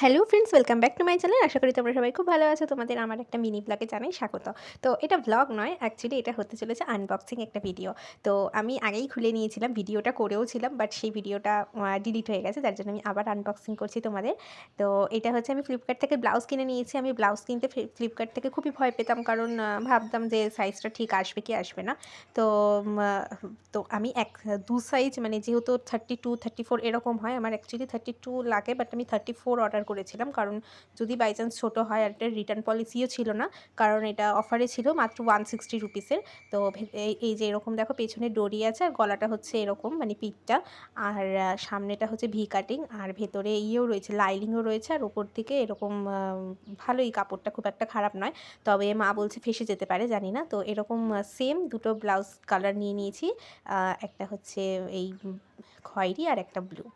Hello friends, welcome back to my channel. আশা করি তোমরা সবাই খুব ভালো আছো। তোমাদের আমার একটা মিনি ব্লগে জানাই স্বাগত। তো এটা ব্লগ নয়, অ্যাকচুয়ালি এটা হতে চলেছে আনবক্সিং একটা ভিডিও। তো আমি আগেই খুলে নিয়েছিলাম, ভিডিওটা করেও ছিলাম, বাট সেই ভিডিওটা ডিলিট হয়ে গেছে। তার জন্য আমি আবার আনবক্সিং করছি তোমাদের। তো এটা হচ্ছে আমি ফ্লিপকার্ট থেকে ব্লাউজ কিনে নিয়েছি। আমি ব্লাউজ কিনতে ফ্লিপকার্ট থেকে খুবই ভয় পেতাম, কারণ ভাবতাম যে সাইজটা ঠিক আসবে কি আসবে না। তো তো আমি দু সাইজ, মানে যেহেতু 32, 34 এরকম হয়, আমার অ্যাকচুয়ালি 32 লাগে, বাট আমি 34 অর্ডার করেছিলাম, কারণ যদি বাই চান্স ছোটো হয়। আর এটার রিটার্ন পলিসিও ছিল না, কারণ এটা অফারে ছিল মাত্র 160 রুপিসের। তো এই যে এরকম দেখো, পেছনে ডোরি আছে, আর গলাটা হচ্ছে এরকম, মানে পিঠটা, আর সামনেটা হচ্ছে ভি কাটিং, আর ভেতরে ইয়েও রয়েছে, লাইনিংও রয়েছে, আর ওপর থেকে এরকম ভালোই, কাপড়টা খুব একটা খারাপ নয়। তবে মা বলছে ফেঁসে যেতে পারে, জানি না। তো এরকম সেম দুটো ব্লাউজ কালার নিয়ে নিয়েছি, একটা হচ্ছে এই খয়েরি আর একটা ব্লু।